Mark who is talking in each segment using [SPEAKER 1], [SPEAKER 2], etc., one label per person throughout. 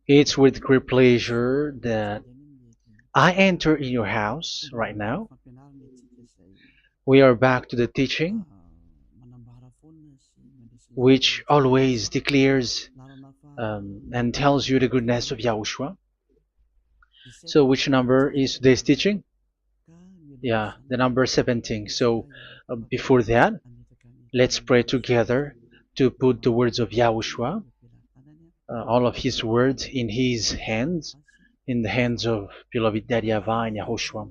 [SPEAKER 1] It's with great pleasure that I enter in your house right now. We are back to the teaching, which always declares and tells you the goodness of Yahushua. So, which number is today's teaching? Yeah, the number 17. So, before that, let's pray together to put the words of Yahushua, all of his words, in his hands, in the hands of beloved Daddy YAHVAH and YAHOSHUAH.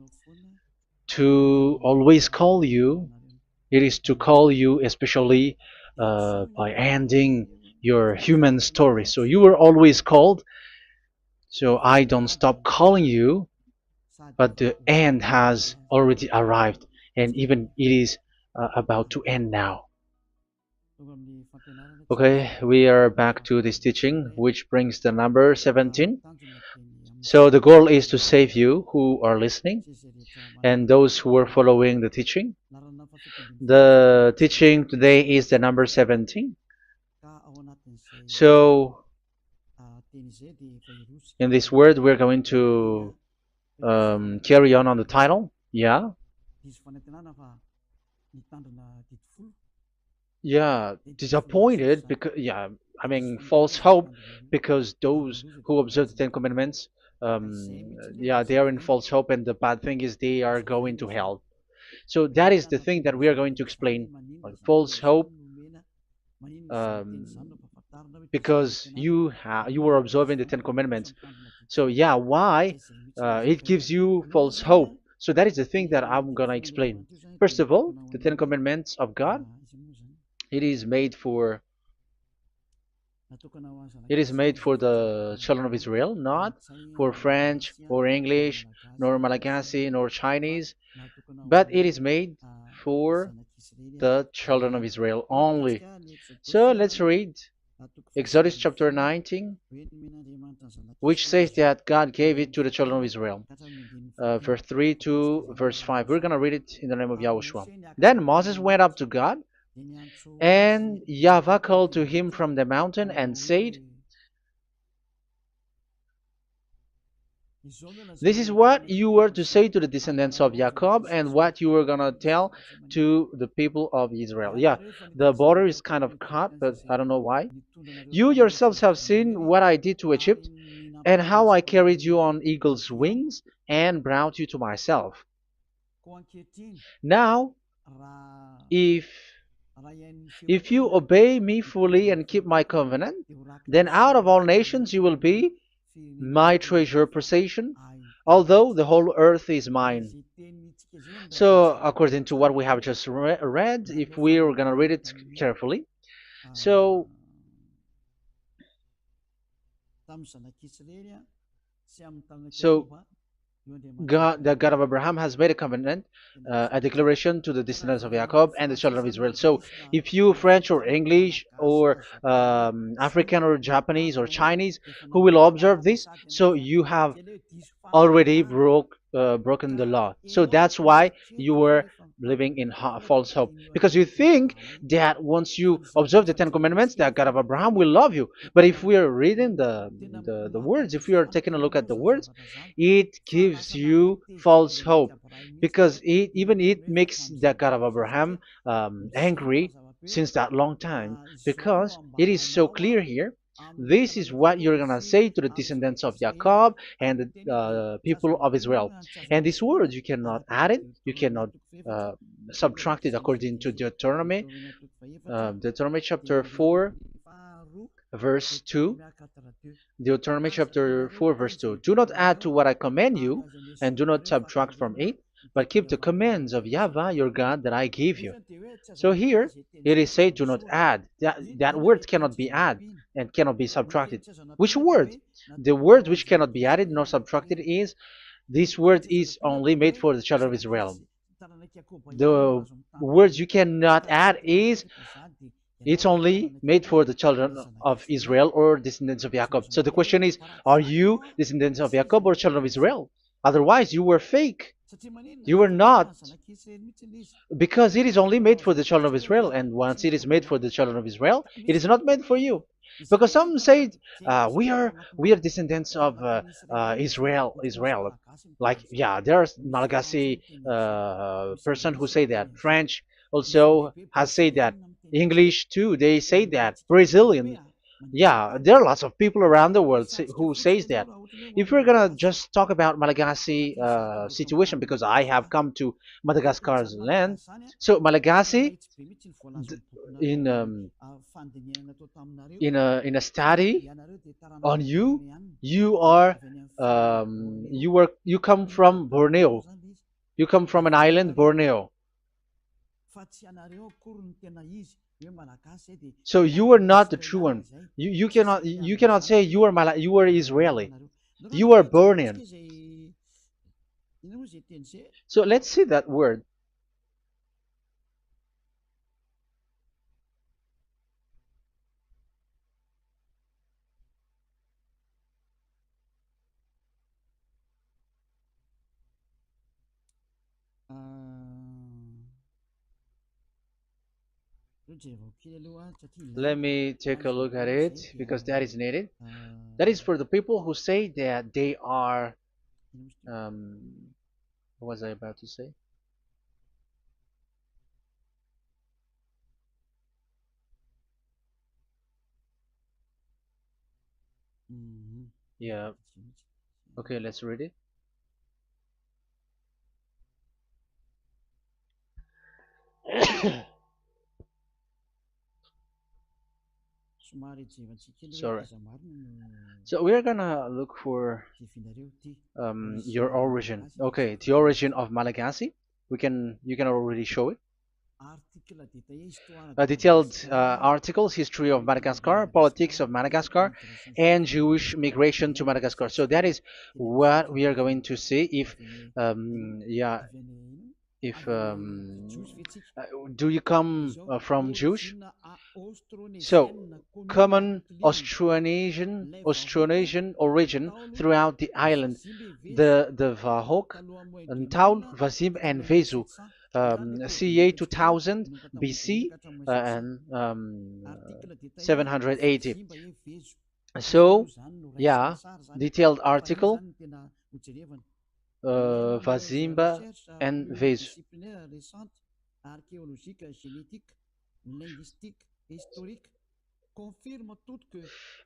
[SPEAKER 1] To always call you, it is to call you especially by ending your human story. So you were always called, so I don't stop calling you, but the end has already arrived, and even it is about to end now. Okay, we are back to this teaching, which brings the number 17. So the goal is to save you who are listening and those who are following the teaching. The teaching today is the number 17. So in this word, we're going to carry on the title. Yeah. Yeah, disappointed because I mean false hope because those who observe the Ten Commandments, they are in false hope, and the bad thing is they are going to hell. So that is the thing that we are going to explain. False hope, um, because you were observing the Ten Commandments. So yeah, why it gives you false hope? So that is the thing that I'm gonna explain. First of all, the Ten Commandments of God, it is made for it is made for the children of Israel, not for French or English, nor Malagasy, nor Chinese, but it is made for the children of Israel only. So let's read Exodus chapter 19, which says that God gave it to the children of Israel. Verse 3 to verse 5. We're going to read it in the name of Yahushua. Then Moses went up to God, and YAHVAH called to him from the mountain and said, "This is what you were to say to the descendants of Jacob and what you were going to tell to the people of Israel." Yeah, the border is kind of cut, but I don't know why. "You yourselves have seen what I did to Egypt and how I carried you on eagle's wings and brought you to myself. Now, if if you obey me fully and keep my covenant, then out of all nations you will be my treasure possession, although the whole earth is mine." So, according to what we have just read, if we are going to read it carefully, so so God, the God of Abraham, has made a covenant, a declaration to the descendants of Jacob and the children of Israel. So, if you French or English or African or Japanese or Chinese who will observe this, so you have already broken the law. So that's why you were living in false hope, because you think that once you observe the Ten Commandments, that God of Abraham will love you. But if we are reading the words, if we are taking a look at the words, it gives you false hope, because it makes the God of Abraham angry since that long time, because it is so clear here. This is what you're gonna say to the descendants of Jacob and the people of Israel. And this word, you cannot add it, you cannot uh, subtract it, according to Deuteronomy, Deuteronomy chapter 4, verse 2. Deuteronomy chapter 4, verse 2. "Do not add to what I command you, and do not subtract from it, but keep the commands of YAHVAH your God that I give you." So here it is said, "Do not add." That word cannot be added and cannot be subtracted. Which word? The word which cannot be added nor subtracted is, this word is only made for the children of Israel. The words you cannot add is, it's only made for the children of Israel or descendants of Jacob. So the question is, are you descendants of Jacob or children of Israel? Otherwise, you were fake. You were not, because it is only made for the children of Israel, and once it is made for the children of Israel, it is not made for you. Because some say we are descendants of Israel. Like, yeah, there's Malagasy person who say that. French also has said that. English too, they say that. Brazilian, yeah, there are lots of people around the world who says that. If we're gonna just talk about Malagasy situation, because I have come to Madagascar's land, so Malagasy, in in a study on you, you come from Borneo. You come from an island, Borneo. So you are not the true one. You cannot say you are Israeli. You are Bornean. So let's see that word. Let me take a look at it because that is needed. That is for the people who say that they are. What was I about to say? Yeah. Okay, let's read it. Sorry. So we are gonna look for your origin. Okay, the origin of Malagasy. You can already show it. Detailed articles, history of Madagascar, politics of Madagascar, and Jewish migration to Madagascar. So that is what we are going to see. Yeah, if do you come from Jewish? So, common Austronesian origin throughout the island, the Vahok, Ntaul, Vazim, and Vezu, CA 2000 BC and 780. So, yeah, detailed article, Vazimba and Vezu.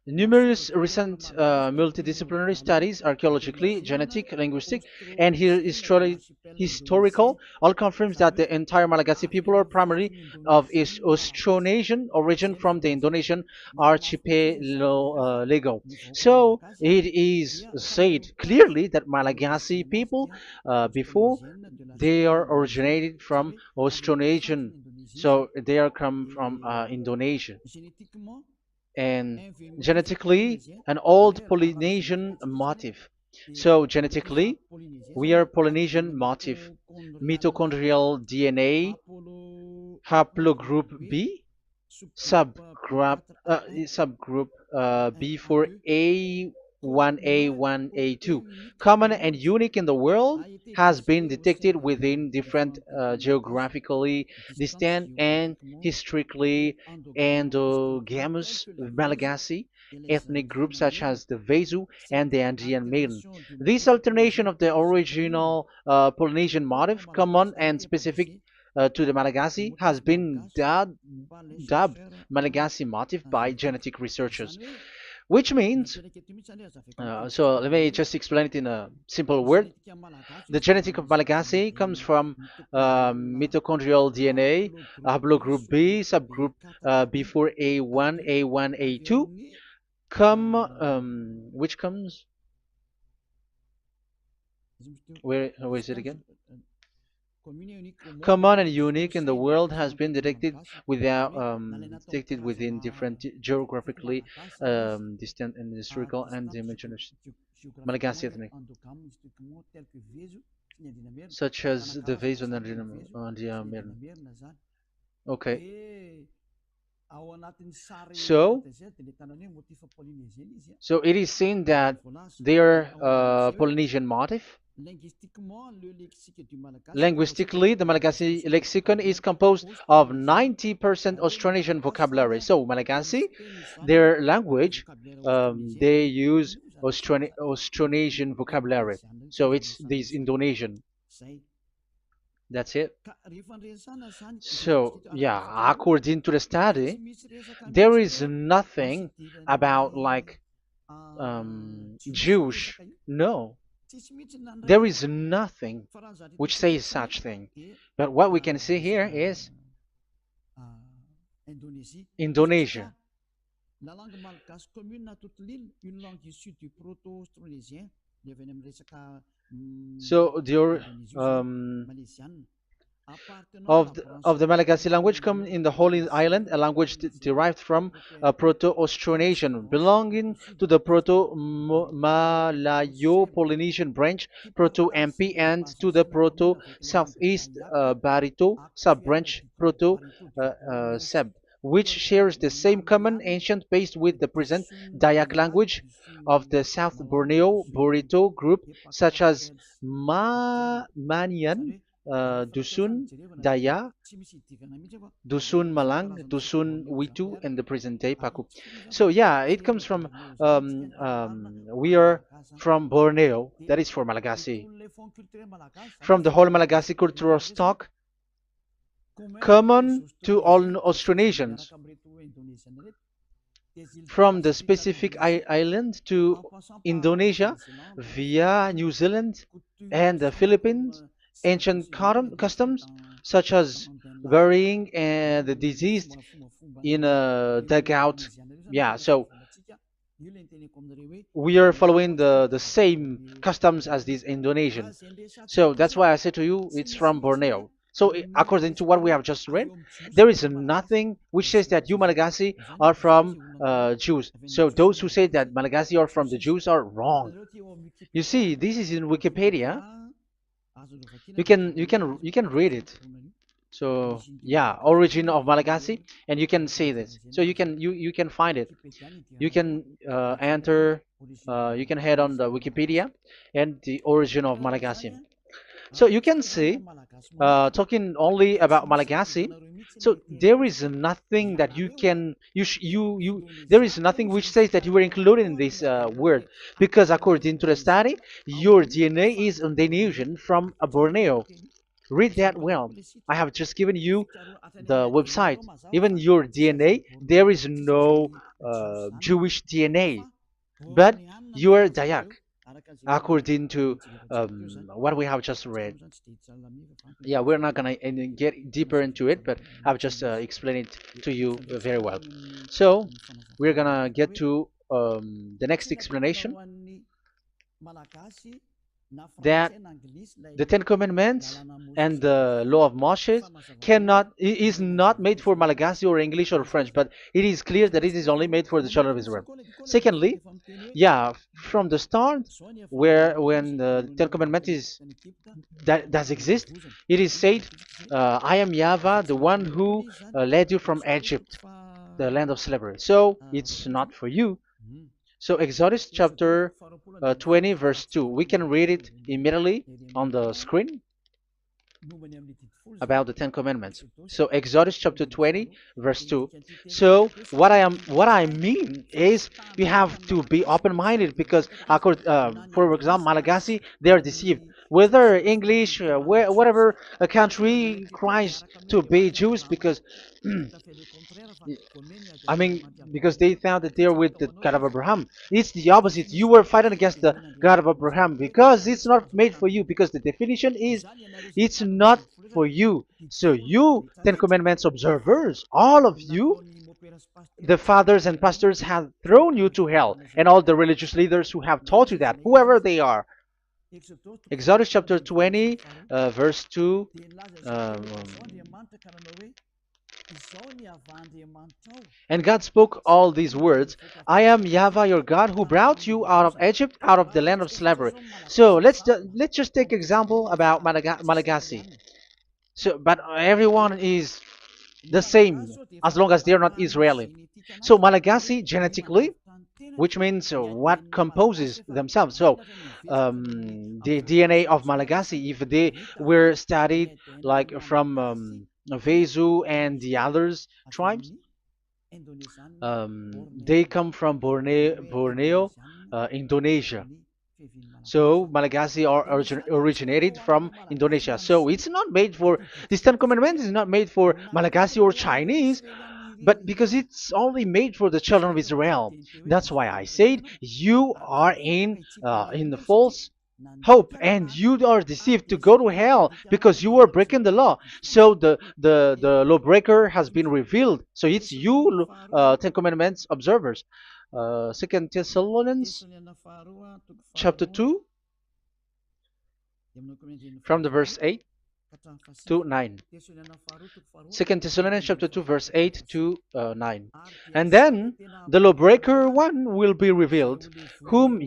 [SPEAKER 1] Numerous recent multidisciplinary studies, archaeologically, genetic, linguistic, and historical, all confirms that the entire Malagasy people are primarily of Austronesian origin from the Indonesian archipelago. So it is said clearly that Malagasy people, before, they are originated from Austronesian, so they are come from Indonesia, and genetically an old Polynesian motif. So genetically, we are Polynesian motif, mitochondrial DNA, haplogroup B, subgroup B for A1A1A2, common and unique in the world, has been detected within different geographically distant and historically endogamous Malagasy ethnic groups such as the Vezu and the Andean Maiden. This alternation of the original Polynesian motif, common and specific to the Malagasy, has been dubbed Malagasy motif by genetic researchers, which means, so let me just explain it in a simple word. The genetic of Malagasy comes from mitochondrial DNA, haplogroup B, subgroup B4A1, A1, A2, which comes, where is it again? Common and unique in the world, has been detected within different geographically distant and historical and dimensional Malagasy ethnic, such as the Vase and the Okay. So, so it is seen that their Polynesian motif. Linguistically, the Malagasy lexicon is composed of 90% Austronesian vocabulary. So, Malagasy, their language, they use Austronesian vocabulary. So, it's this Indonesian. That's it. So, yeah, according to the study, there is nothing about like Jewish. No, there is nothing which says such thing. But what we can see here is Indonesia. So the of the Malagasy language come in the Holy Island, a language derived from Proto-Austronesian, belonging to the Proto-Malayo-Polynesian branch, Proto-MP, and to the Proto-Southeast Barito sub-branch, Proto-Seb, which shares the same common ancient base with the present Dayak language of the South Borneo Burrito group, such as Manian, Dusun Daya, Dusun Malang, Dusun Witu, and the present day Paku. So yeah, it comes from we are from Borneo. That is for Malagasy. From the whole Malagasy cultural stock, common to all Austronesians. From the specific island to Indonesia via New Zealand and the Philippines, ancient customs such as burying the deceased in a dugout. Yeah, so we are following the same customs as these Indonesian. So that's why I said to you it's from Borneo. So according to what we have just read, there is nothing which says that you Malagasy are from Jews. So those who say that Malagasy are from the Jews are wrong. You see, this is in Wikipedia. You can read it. So yeah, origin of Malagasy, and you can see this. So you can find it. You can enter. You can head on the Wikipedia and the origin of Malagasy. So you can see, talking only about Malagasy. So there is nothing that you can you there is nothing which says that you were included in this word, because according to the study, your DNA is Indonesian from Borneo. Read that well. I have just given you the website. Even your DNA, there is no Jewish DNA, but you are Dayak, according to what we have just read. Yeah, we're not gonna get deeper into it, but I've just explained it to you very well. So we're gonna get to the next explanation, that the Ten Commandments and the Law of Moshe is not made for Malagasy or English or French, but it is clear that it is only made for the children of Israel. Secondly, yeah, from the start, where when the Ten Commandments that does exist, it is said, "I am YAHVAH, the one who led you from Egypt, the land of slavery." So it's not for you. So Exodus chapter 20 verse 2. We can read it immediately on the screen about the Ten Commandments. So Exodus chapter 20 verse 2. So what I mean is we have to be open-minded, because for example Malagasy, they are deceived. Whether English, whatever a country tries to be Jews, because I mean, because they found that they're with the God of Abraham. It's the opposite. You were fighting against the God of Abraham, because it's not made for you. Because the definition is, it's not for you. So you, Ten Commandments observers, all of you, the fathers and pastors have thrown you to hell, and all the religious leaders who have taught you that, whoever they are. Exodus chapter 20, verse 2. And God spoke all these words, "I am YAHVAH your God, who brought you out of Egypt, out of the land of slavery." So let's just take example about Malagasy. So, but everyone is the same as long as they're not Israeli. So Malagasy genetically, which means what composes themselves. So the DNA of Malagasy, if they were studied like from Vezu and the others tribes, they come from Borneo, Indonesia. So Malagasy are originated from Indonesia. So it's not made for, this Ten Commandments is not made for Malagasy or Chinese, but because it's only made for the children of Israel. That's why I said you are in the false hope and you are deceived to go to hell because you are breaking the law. So the lawbreaker has been revealed. So it's you, Ten Commandments observers. Second Thessalonians chapter 2 from the verse 8 to 9. Second Thessalonians chapter 2 verse 8 to 9. And then the lawbreaker one will be revealed, whom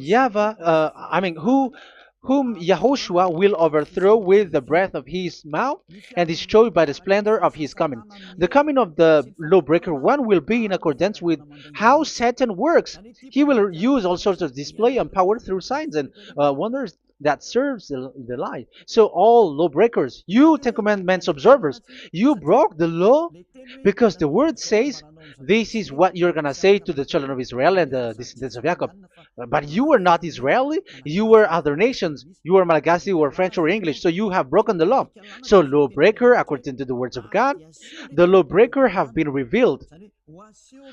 [SPEAKER 1] whom Yahushua will overthrow with the breath of his mouth and destroy by the splendor of his coming. The coming of the lawbreaker one will be in accordance with how Satan works. He will use all sorts of display and power through signs and wonders that serves the lie. So all lawbreakers, you Ten Commandments observers, you broke the law because the word says this is what you're gonna say to the children of Israel and the descendants of Jacob. But you were not Israeli, you were other nations, you were Malagasy or French or English, so you have broken the law. So lawbreaker, according to the words of God, the lawbreaker have been revealed.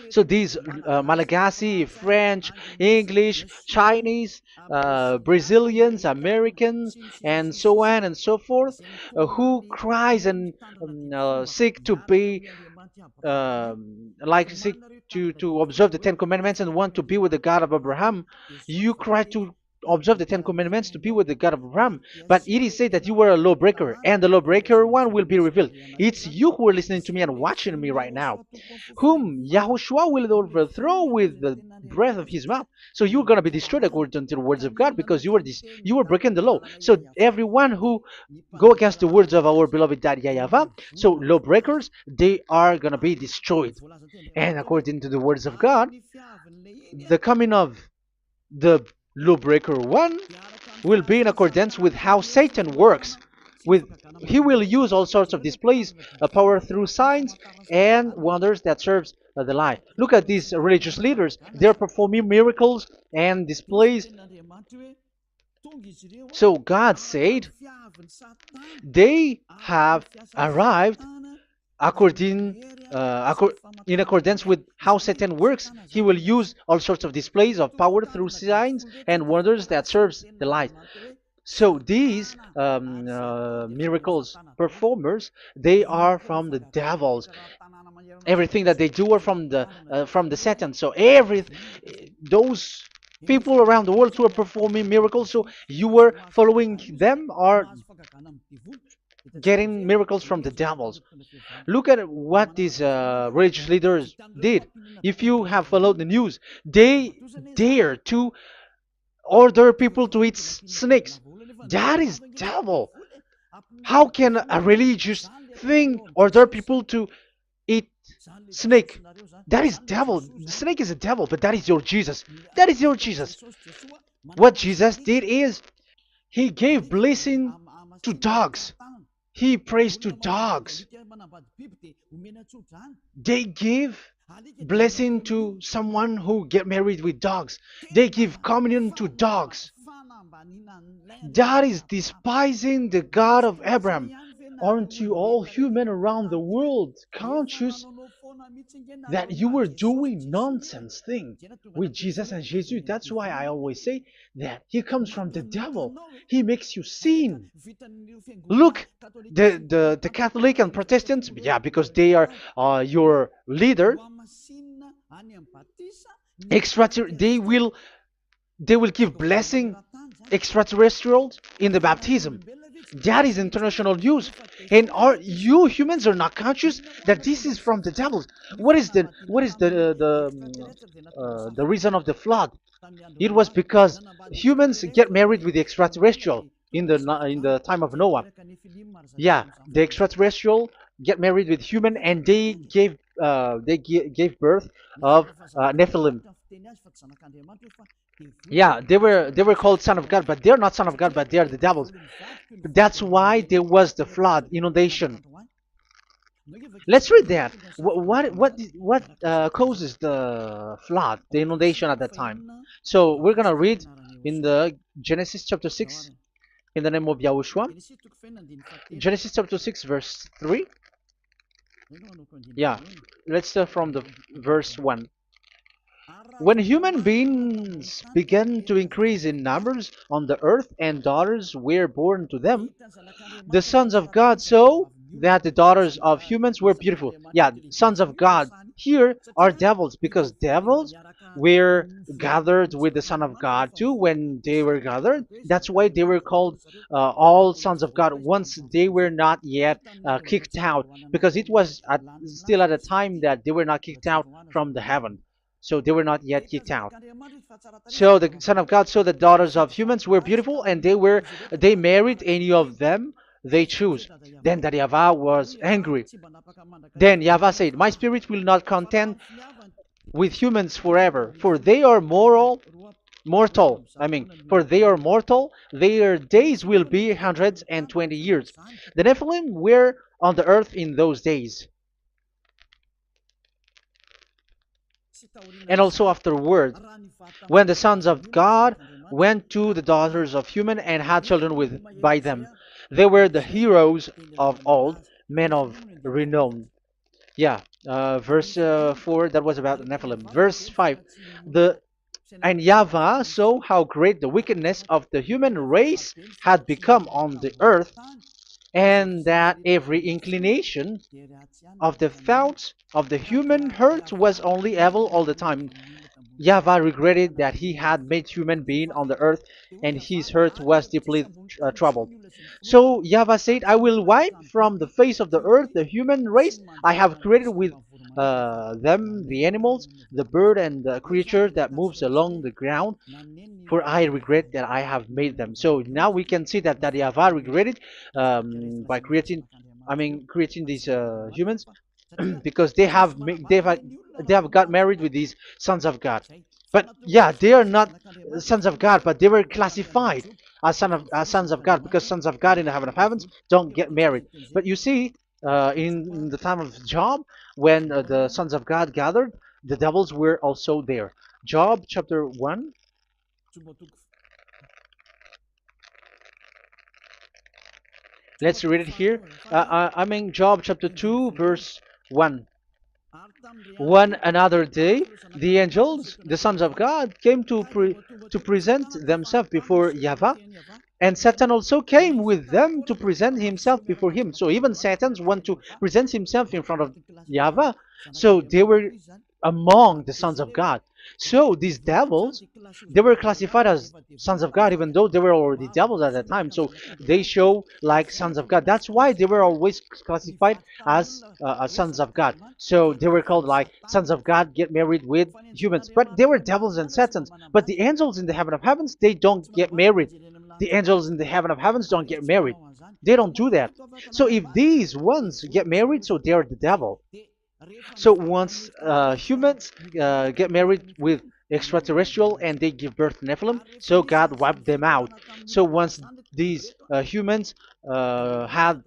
[SPEAKER 1] So these Malagasy, French, English, Chinese, Brazilians, Americans, and so on and so forth, who cries and seek to be seek to observe the Ten Commandments and want to be with the God of Abraham. You cry to observe the Ten Commandments to be with the God of Abraham, but it is said that you were a lawbreaker, and the lawbreaker one will be revealed. It's you who are listening to me and watching me right now, whom Yahushua will overthrow with the breath of his mouth. So you're going to be destroyed according to the words of God because you were breaking the law. So everyone who go against the words of our beloved Daddy YAHVAH, so lawbreakers, they are going to be destroyed. And according to the words of God, the coming of the lawbreaker one will be in accordance with how Satan works. He will use all sorts of displays, power through signs and wonders that serves the lie. Look at these religious leaders. They're performing miracles and displays. So God said they have arrived in accordance with how Satan works. He will use all sorts of displays of power through signs and wonders that serves the light. So these miracles performers, they are from the devils. Everything that they do are from the Satan. So those people around the world who are performing miracles, so you were following them, are getting miracles from the devils. Look at what these religious leaders did. If you have followed the news, they dare to order people to eat snakes. That is devil. How can a religious thing order people to eat snake? That is devil. The snake is a devil, but that is your Jesus. That is your Jesus. What Jesus did is he gave blessing to dogs. He prays to dogs. They give blessing to someone who get married with dogs. They give communion to dogs. That is despising the God of Abraham. Aren't you all human around the world conscious that you were doing nonsense thing with Jesus and Jesus? That's why I always say that he comes from the devil. He makes you sin. Look, the Catholic and Protestants, yeah, because they are your leader. They will give blessing extraterrestrials in the baptism. That is international news, and you humans are not conscious that this is from the devil. What is the reason of the flood? It was because humans get married with the extraterrestrial in the time of Noah. Yeah, the extraterrestrial get married with human, and they gave birth of Nephilim. Yeah, they were called son of God, but they're not son of God, but they are the devils. That's why there was the flood, inundation. Let's read that. What causes the flood, the inundation at that time? So we're gonna read in the Genesis chapter 6 in the name of Yahushua. Genesis chapter 6 verse 3. Yeah, let's start from the verse 1. When human beings began to increase in numbers on the earth and daughters were born to them, the sons of God saw that the daughters of humans were beautiful. Yeah, sons of God here are devils, because devils were gathered with the Son of God too when they were gathered. That's why they were called all sons of God once they were not yet kicked out, because it was still at a time that they were not kicked out from the heaven. So they were not yet kicked out. So the Son of God saw the daughters of humans were beautiful, and they married any of them they choose. Then that YAHVAH was angry. Then YAHVAH said, "My spirit will not contend with humans forever, for they are mortal. For they are mortal, their days will be 120 years. The Nephilim were on the earth in those days, and also afterward, when the sons of God went to the daughters of human and had children with by them. They were the heroes of old, men of renown." Yeah, verse 4, that was about the Nephilim. Verse 5, the and YAHVAH saw how great the wickedness of the human race had become on the earth, and that every inclination of the thoughts of the human heart was only evil all the time. YAHVAH regretted that he had made human being on the earth, and his heart was deeply troubled. So YAHVAH said, "I will wipe from the face of the earth the human race I have created, with them the animals, the bird, and the creature that moves along the ground, for I regret that I have made them." So now we can see that YAHVAH regretted by creating these humans, because they have got married with these sons of God. But yeah, they are not sons of God, but they were classified as sons of God, because sons of God in the heaven of heavens don't get married. But you see, in the time of Job, when the sons of God gathered, the devils were also there. Job chapter 1. Let's read it here. Job chapter 2, verse 1. One another day, the angels, the sons of God, came to present themselves before YAHVAH, and Satan also came with them to present himself before him. So even Satan's want to present himself in front of YAHVAH. So they were among the sons of God. So these devils, they were classified as sons of God, even though they were already devils at that time. So they show like sons of God. That's why they were always classified as sons of God. So they were called like sons of God get married with humans. But they were devils and satans. But the angels in the heaven of heavens, they don't get married. The angels in the heaven of heavens don't get married. They don't do that. So if these ones get married, so they are the devil. So once humans get married with extraterrestrial and they give birth to Nephilim, so God wiped them out. So once these humans had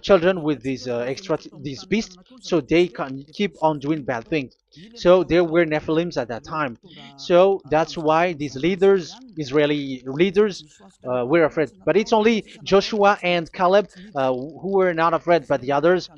[SPEAKER 1] children with these beasts, so they can keep on doing bad things. So there were Nephilims at that time. So that's why these leaders, Israeli leaders, were afraid. But it's only Joshua and Caleb who were not afraid, but the others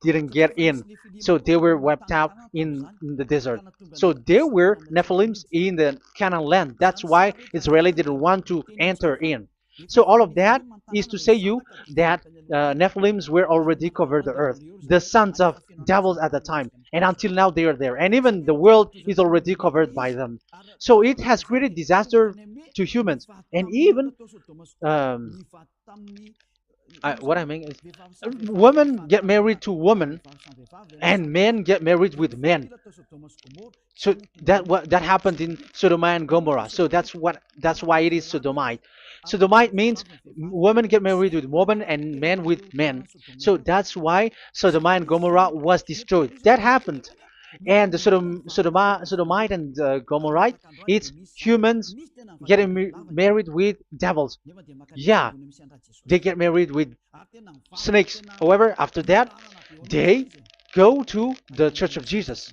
[SPEAKER 1] didn't get in. So they were wiped out in the desert. So there were Nephilims in the Canaan land. That's why Israeli didn't want to enter in. So all of that is to say you that Nephilims were already covered the earth, the sons of devils at the time, and until now they are there, and even the world is already covered by them. So it has created disaster to humans, and even um, what I mean is, women get married to women, and men get married with men. So that happened in Sodom and Gomorrah. So that's why it is Sodomite. Sodomite means women get married with women and men with men. So that's why Sodom and Gomorrah was destroyed. That happened, and the Sodomite and Gomorrite, it's humans getting married with devils. Yeah, they get married with snakes. However, after that, they go to the Church of Jesus.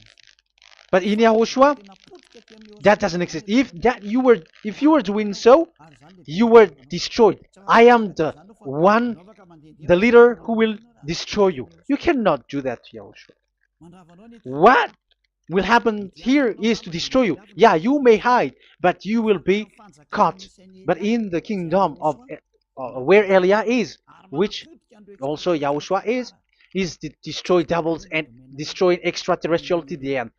[SPEAKER 1] But in Yahushua, that doesn't exist. If you were doing so, you were destroyed. I am the one, the leader who will destroy you. You cannot do that to Yahushua. What will happen here is to destroy you. Yeah, you may hide, but you will be caught. But in the kingdom of where Elia is, which also Yahushua is to destroy devils and destroy extraterrestrial to the end.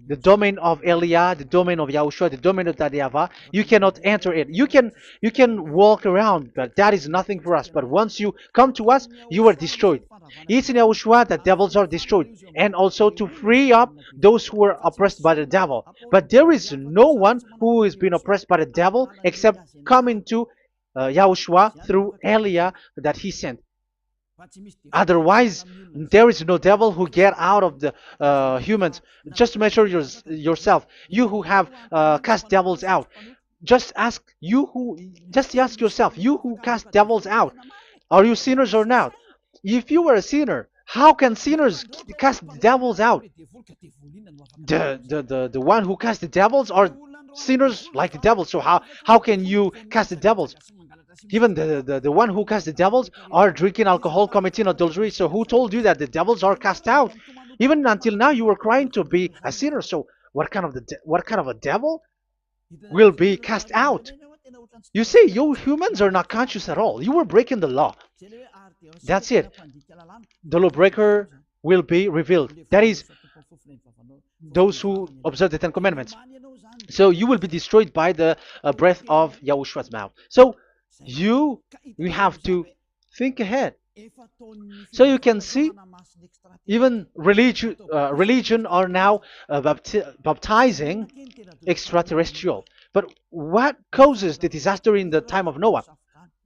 [SPEAKER 1] The domain of Elia, the domain of Yahushua, the domain of YAHVAH, you cannot enter it. You can walk around, but that is nothing for us. But once you come to us, you are destroyed. It's in Yahushua that devils are destroyed, and also to free up those who are oppressed by the devil. But there is no one who is being oppressed by the devil except coming to Yahushua through Elia that he sent. Otherwise, there is no devil who get out of the humans. Just measure yourself. You who have cast devils out. Just ask yourself, you who cast devils out, are you sinners or not? If you were a sinner, how can sinners cast devils out? The one who cast the devils are sinners like the devils. So how can you cast the devils? Even the one who cast the devils are drinking alcohol, committing adultery. So who told you that the devils are cast out? Even until now, you were crying to be a sinner. So what kind of a devil will be cast out? You see, you humans are not conscious at all. You were breaking the law. That's it. The lawbreaker will be revealed. That is, those who observe the Ten Commandments. So you will be destroyed by the breath of Yahushua's mouth. So you have to think ahead. So you can see, even religion are now baptizing extraterrestrial. But what causes the disaster in the time of Noah?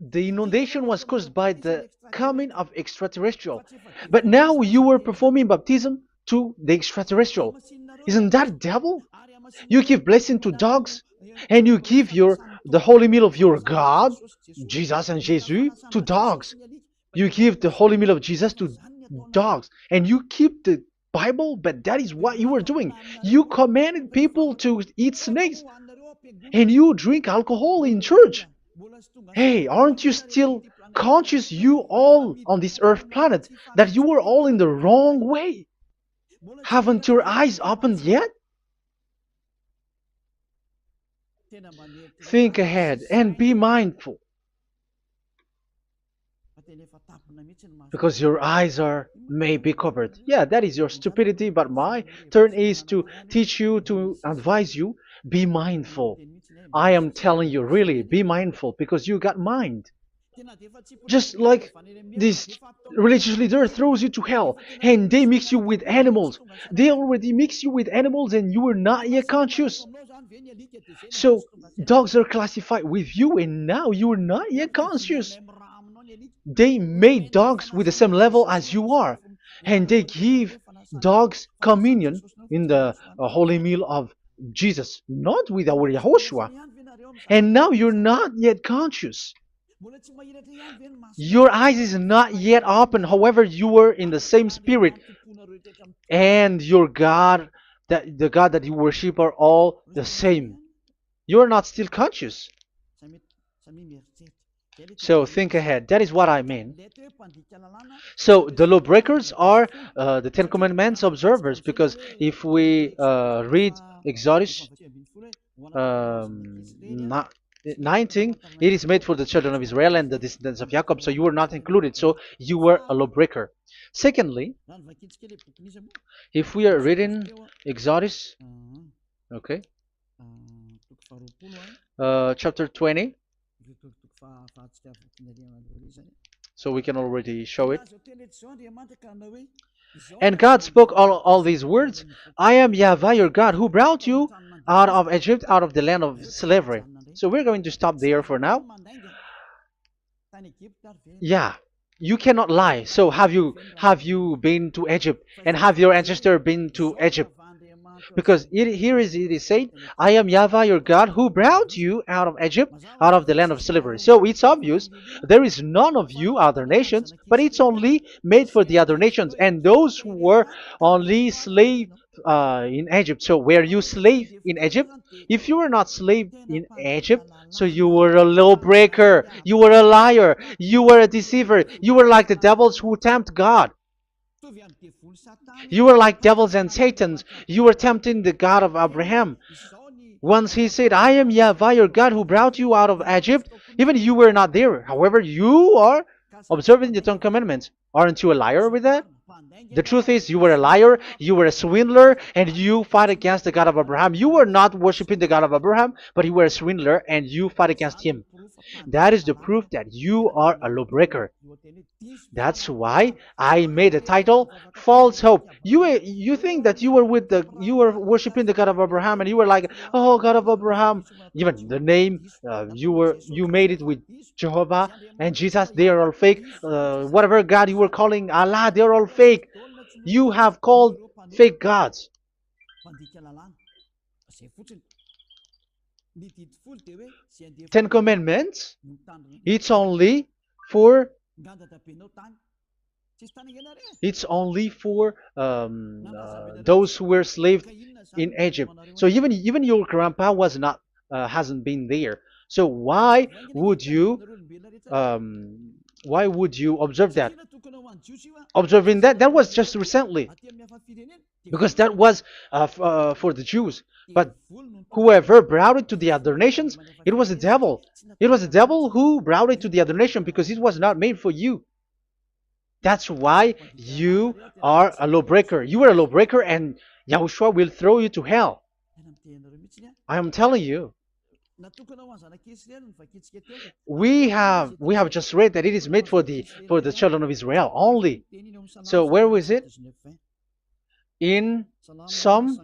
[SPEAKER 1] The inundation was caused by the coming of extraterrestrial. But now you are performing baptism to the extraterrestrial. Isn't that devil? You give blessing to dogs, and you give the holy meal of your God, Jesus and Jesus, to dogs. You give the holy meal of Jesus to dogs, and you keep the Bible, but that is what you were doing. You commanded people to eat snakes, and you drink alcohol in church. Hey, aren't you still conscious, you all on this earth planet, that you were all in the wrong way? Haven't your eyes opened yet? Think ahead and be mindful, because your eyes may be covered. Yeah, that is your stupidity, but my turn is to teach you, to advise you. Be mindful. I am telling you, really, be mindful, because you got mind. Just like this religious leader throws you to hell, and they mix you with animals. They already mix you with animals, and you are not yet conscious. So dogs are classified with you, and now you are not yet conscious. They made dogs with the same level as you are, and they give dogs communion in the holy meal of Jesus, not with our Yahushua. And now you're not yet conscious. Your eyes is not yet open. However, you were in the same spirit, and your God, that the God that you worship, are all the same. You are not still conscious. So think ahead. That is what I mean. So the lawbreakers are the Ten Commandments observers, because if we read Exodus 19, it is made for the children of Israel and the descendants of Jacob, so you were not included, so you were a lawbreaker. Secondly, if we are reading Exodus, okay, chapter 20, So we can already show it. And God spoke all these words. I am Yahweh your God who brought you out of Egypt, out of the land of slavery. So we're going to stop there for now. Yeah, you cannot lie. So have you been to Egypt, and have your ancestor been to Egypt? Because it is said, I am Yahweh your God who brought you out of Egypt, out of the land of slavery. So it's obvious there is none of you other nations, but it's only made for the other nations and those who were only slave in Egypt. So were you slave in Egypt? If you were not slave in Egypt, so you were a lawbreaker, you were a liar, you were a deceiver, you were like the devils who tempt God. You were like devils and satans. You were tempting the God of Abraham. Once he said, I am Yahweh your God who brought you out of Egypt, even you were not there. However, you are observing the Ten Commandments. Aren't you a liar with that? The truth is, you were a liar, you were a swindler, and you fight against the God of Abraham. You were not worshiping the God of Abraham, but you were a swindler and you fight against him. That is the proof that you are a lawbreaker. That's why I made a title, False Hope. You think that you were worshiping the God of Abraham and you were like, oh God of Abraham. Even the name you made it with Jehovah and Jesus, they are all fake. Whatever God you were calling Allah, they are all fake. You have called fake gods. Ten Commandments, it's only for those who were slaves in Egypt. So even your grandpa was not hasn't been there. So would you why would you observe that? Observing that was just recently, because that was for the Jews. But whoever brought it to the other nations, it was the devil. It was the devil who brought it to the other nation because it was not made for you. That's why you are a lawbreaker. You are a lawbreaker, and Yahushua will throw you to hell. I am telling you. We have just read that it is made for the children of Israel only. So where was it? In Psalm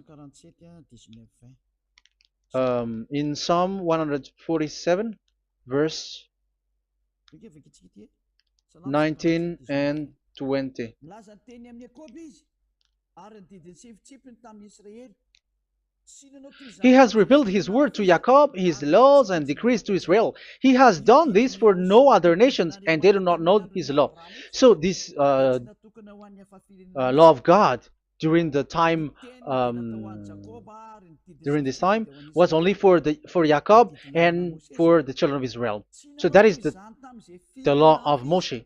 [SPEAKER 1] 147, verse 19 and 20. He has revealed his word to Jacob, his laws and decrees to Israel. He has done this for no other nations, and they do not know his law. So this law of God during the time during this time was only for Jacob and for the children of Israel. So that is the law of Moshe.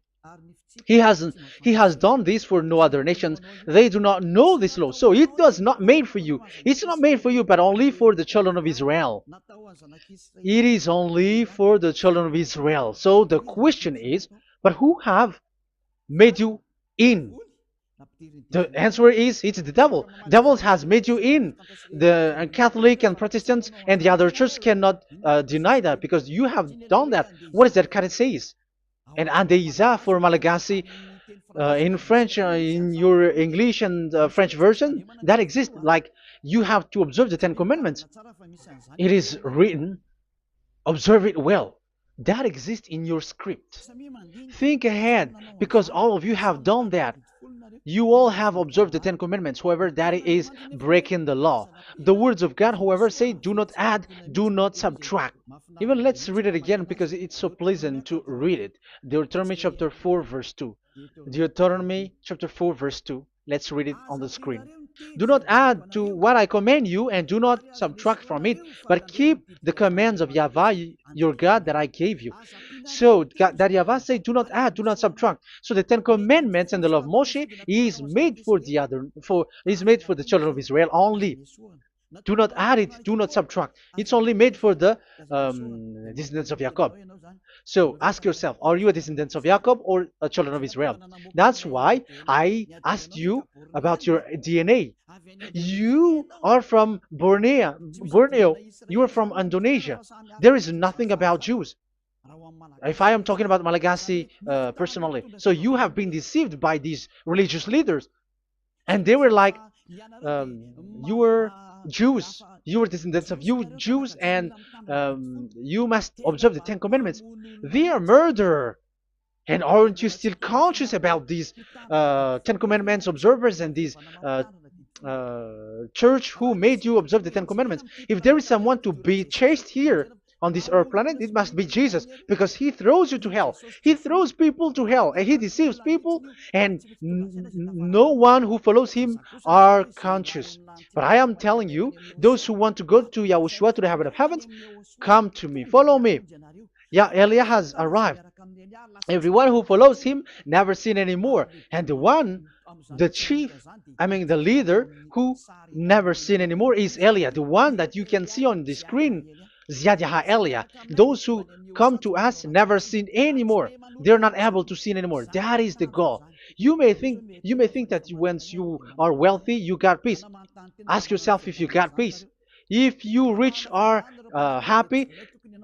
[SPEAKER 1] He has done this for no other nations. They do not know this law. So it was not made for you. It's not made for you, but only for the children of Israel. It is only for the children of Israel. So the question is, but who have made you in? The answer is, it's the devil. Devil has made you in. The Catholic and Protestants and the other church cannot deny that, because you have done that. What is that it says? And Andeiza for Malagasy, in French, in your English and French version, that exists. Like, you have to observe the Ten Commandments. It is written, observe it well. That exists in your script. Think ahead, because all of you have done that. You all have observed the Ten Commandments. However, that is breaking the law. The words of God, however, say, do not add, do not subtract. Even let's read it again, because it's so pleasant to read it. Deuteronomy chapter 4, verse 2. Deuteronomy chapter 4, verse 2. Let's read it on the screen. Do not add to what I command you, and do not subtract from it, but keep the commands of Yahweh, your God, that I gave you. So that Yahweh said, do not add, do not subtract. So the Ten Commandments and the law of Moshe is made for the children of Israel only. Do not add it, do not subtract. It's only made for the descendants of Jacob. So ask yourself, are you a descendant of Jacob or a children of Israel? That's why I asked you about your DNA. You are from Borneo. You are from Indonesia. There is nothing about Jews. If I am talking about Malagasy personally, so you have been deceived by these religious leaders, and they were like, you were Jews, you were descendants of you Jews, and you must observe the Ten Commandments. They are murderer. And aren't you still conscious about these Ten Commandments observers and these church who made you observe the Ten Commandments? If there is someone to be chased here on this earth planet, it must be Jesus, because he throws you to hell. He throws people to hell, and he deceives people, and no one who follows him are conscious. But I am telling you, those who want to go to Yahushua, to the heaven of heavens, come to me, follow me. Yeah, Eliah has arrived. Everyone who follows him never sin anymore. And the chief, the leader who never sin anymore is Eliah, the one that you can see on the screen. Ziyadah Eliah. Those who come to us never sin anymore. They're not able to sin anymore. That is the goal. You may think that once you are wealthy, you got peace. Ask yourself if you got peace. If you rich are happy,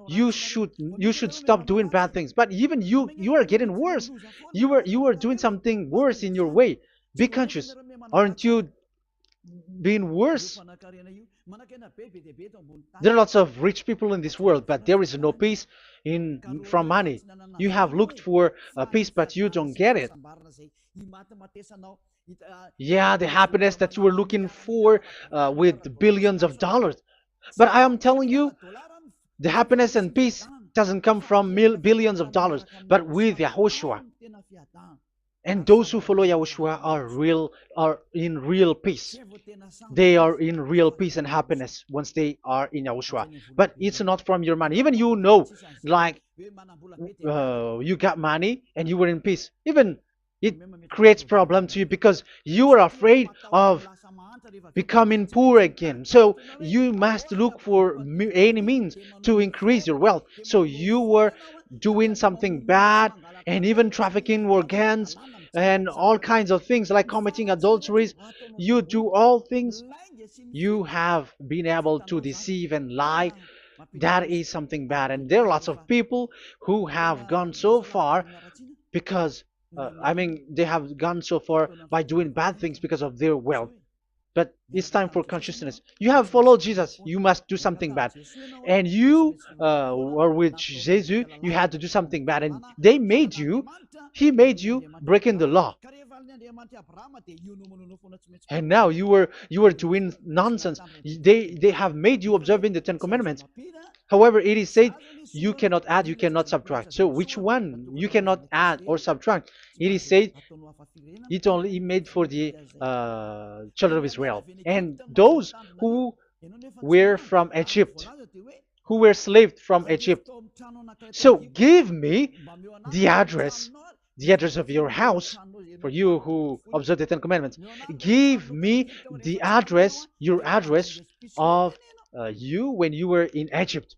[SPEAKER 1] you should stop doing bad things. But even you are getting worse. You are doing something worse in your way. Be conscious. Aren't you being worse? There are lots of rich people in this world, but there is no peace in from money. You have looked for peace, but you don't get it. Yeah, the happiness that you were looking for with billions of dollars. But I am telling you, the happiness and peace doesn't come from billions of dollars, but with Yahushua. And those who follow Yahushua are in real peace. They are in real peace and happiness once they are in Yahushua. But it's not from your money. Even like you got money and you were in peace. Even it creates problem to you because you are afraid of becoming poor again. So you must look for any means to increase your wealth. So you were doing something bad and even trafficking organs and all kinds of things like committing adulteries. You do all things. You have been able to deceive and lie. That is something bad. And there are lots of people who have gone so far because, they have gone so far by doing bad things because of their wealth. But it's time for consciousness. You have followed Jesus, you must do something bad. And you were with Jesus, you had to do something bad. And he made you breaking the law. And now you were doing nonsense. They have made you observing the Ten Commandments. However, it is said you cannot add, you cannot subtract. So which one you cannot add or subtract? It is said it only made for the children of Israel and those who were from Egypt, who were slaves from Egypt. So give me the address, of your house, for you who observe the Ten Commandments. Give me the address, your address of you when you were in Egypt.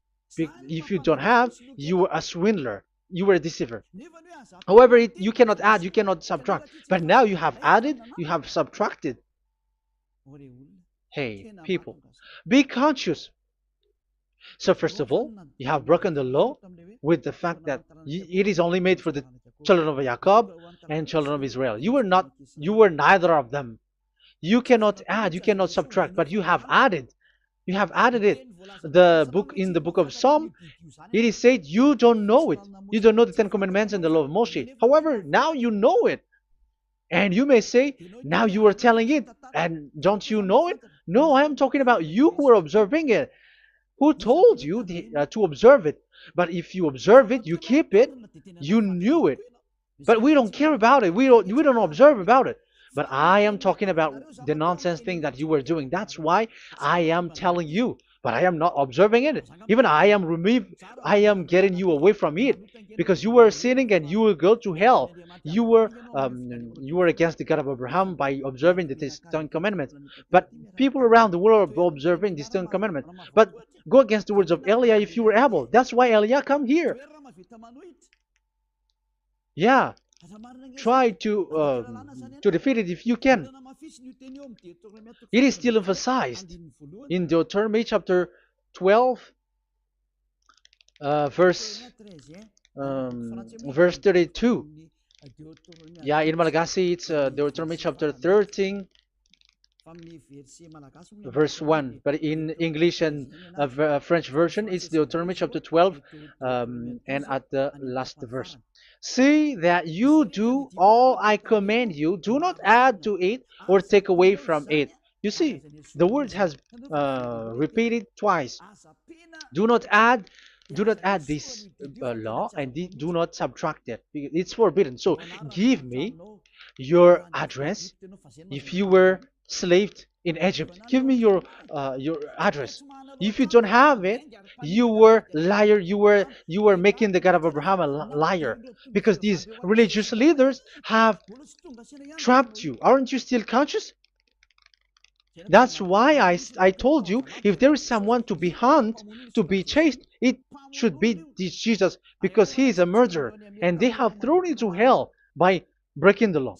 [SPEAKER 1] If you don't have, you were a swindler. You were a deceiver. However, you cannot add, you cannot subtract. But now you have added, you have subtracted. Hey, people, be conscious. So first of all, you have broken the law with the fact that it is only made for the children of Jacob and children of Israel. You were neither of them. You cannot add, you cannot subtract, but you have added. You have added it. In the book of Psalm, it is said you don't know it. You don't know the Ten Commandments and the law of Moshe. However, now you know it. And you may say, now you are telling it, and don't you know it? No, I am talking about you who are observing it. Who told you to observe it? But if you observe it, you keep it, you knew it. But we don't care about it. We don't observe about it. But I am talking about the nonsense thing that you were doing. That's why I am telling you. But I am not observing it. Even I am getting you away from it. Because you were sinning and you will go to hell. You were against the God of Abraham by observing the Ten Commandments. But people around the world are observing the Ten Commandments. But go against the words of Eliah if you were able. That's why Eliah come here. Yeah. Try to defeat it if you can. It is still emphasized in Deuteronomy chapter 12 Verse verse 32. Yeah, in Malagasy it's Deuteronomy chapter 13 verse 1, but in English and French version it's Deuteronomy chapter 12, and at the last verse. See that you do all I command you, do not add to it or take away from it. You see, the word has repeated twice. Do not add, do not add this law, and do not subtract it. It's forbidden. So give me your address. If you were slaved in Egypt, give me your address. If you don't have it, you were liar. You were making the God of Abraham a liar, because these religious leaders have trapped you. Aren't you still conscious? That's why I told you, if there is someone to be hunted, to be chased, it should be this Jesus, because he is a murderer and they have thrown into hell by breaking the law.